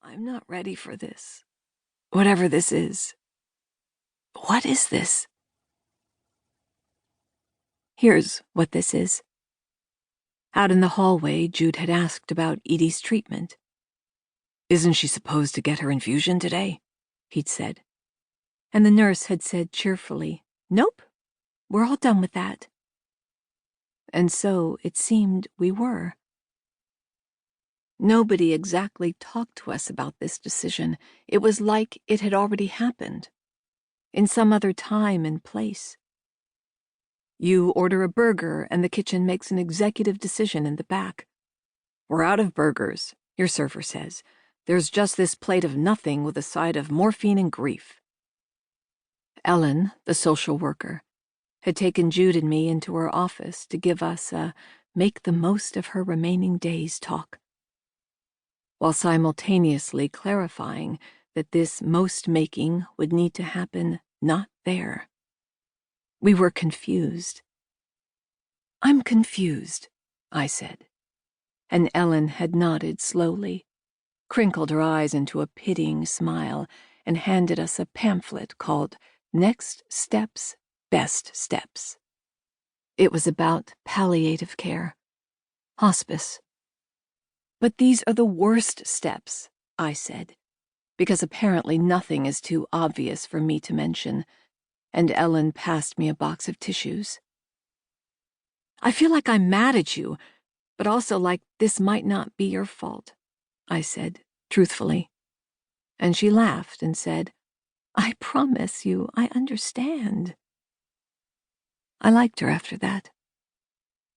I'm not ready for this. Whatever this is. What is this? Here's what this is. Out in the hallway, Jude had asked about Edi's treatment. "Isn't she supposed to get her infusion today?" he'd said. And the nurse had said cheerfully, "Nope, we're all done with that." And so it seemed we were. Nobody exactly talked to us about this decision. It was like it had already happened, in some other time and place. You order a burger and the kitchen makes an executive decision in the back. "We're out of burgers," your server says. "There's just this plate of nothing with a side of morphine and grief." Ellen, the social worker, had taken Jude and me into her office to give us a make the most of her remaining days talk, while simultaneously clarifying that this most making would need to happen not there. We were confused. "I'm confused," I said, and Ellen had nodded slowly, crinkled her eyes into a pitying smile, and handed us a pamphlet called Next Steps, Best Steps. It was about palliative care, hospice. "But these are the worst steps," I said, because apparently nothing is too obvious for me to mention, and Ellen passed me a box of tissues. "I feel like I'm mad at you, but also like this might not be your fault," I said, truthfully. And she laughed and said, "I promise you, I understand." I liked her after that.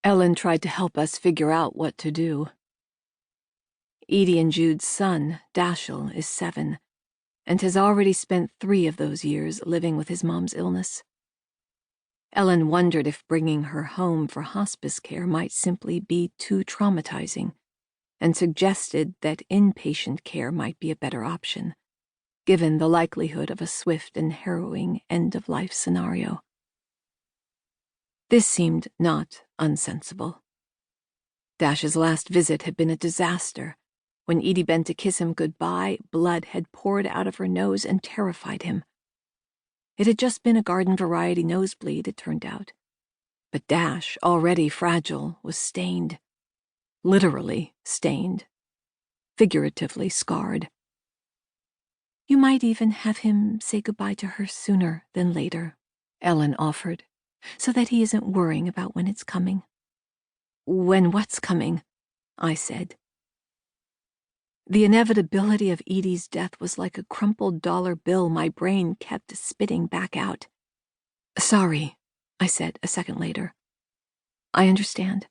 Ellen tried to help us figure out what to do. Edi and Jude's son, Dashiell, is 7, and has already spent 3 of those years living with his mom's illness. Ellen wondered if bringing her home for hospice care might simply be too traumatizing, and suggested that inpatient care might be a better option, given the likelihood of a swift and harrowing end-of-life scenario. This seemed not unsensible. Dash's last visit had been a disaster. When Edi bent to kiss him goodbye, blood had poured out of her nose and terrified him. It had just been a garden variety nosebleed, it turned out. But Dash, already fragile, was stained. Literally stained. Figuratively scarred. "You might even have him say goodbye to her sooner than later," Ellen offered, "so that he isn't worrying about when it's coming." "When what's coming?" I said. The inevitability of Edi's death was like a crumpled dollar bill my brain kept spitting back out. "Sorry," I said a second later. "I understand."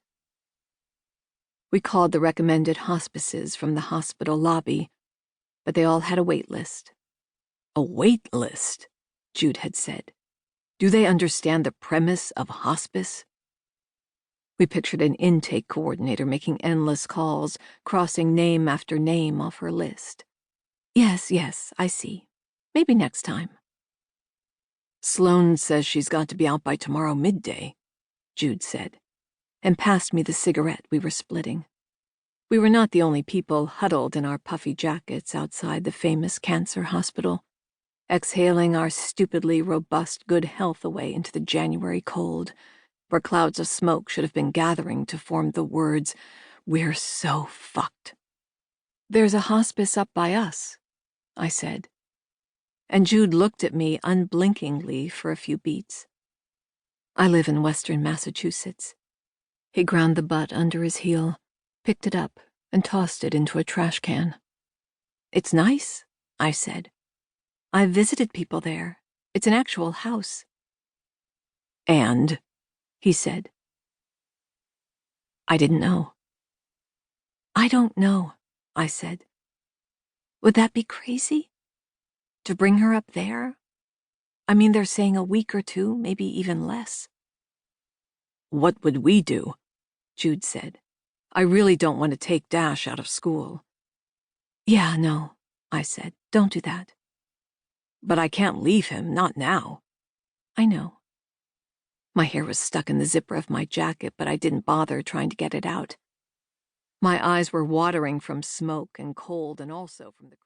We called the recommended hospices from the hospital lobby, but they all had a wait list. "A wait list?" Jude had said. "Do they understand the premise of hospice?" We pictured an intake coordinator making endless calls, crossing name after name off her list. Yes, I see. Maybe next time." "Sloane says she's got to be out by tomorrow midday," Jude said, and passed me the cigarette we were splitting. We were not the only people huddled in our puffy jackets outside the famous cancer hospital, exhaling our stupidly robust good health away into the January cold, where clouds of smoke should have been gathering to form the words, "We're so fucked." "There's a hospice up by us," I said. And Jude looked at me unblinkingly for a few beats. "I live in western Massachusetts." He ground the butt under his heel, picked it up, and tossed it into a trash can. "It's nice," I said. "I've visited people there. It's an actual house." "And?" he said. I didn't know. "I don't know," I said. "Would that be crazy? To bring her up there? I mean, they're saying a week or 2, maybe even less." "What would we do?" Jude said. "I really don't want to take Dash out of school." "Yeah, no," I said. "Don't do that." "But I can't leave him, not now." "I know." My hair was stuck in the zipper of my jacket, but I didn't bother trying to get it out. My eyes were watering from smoke and cold and also from the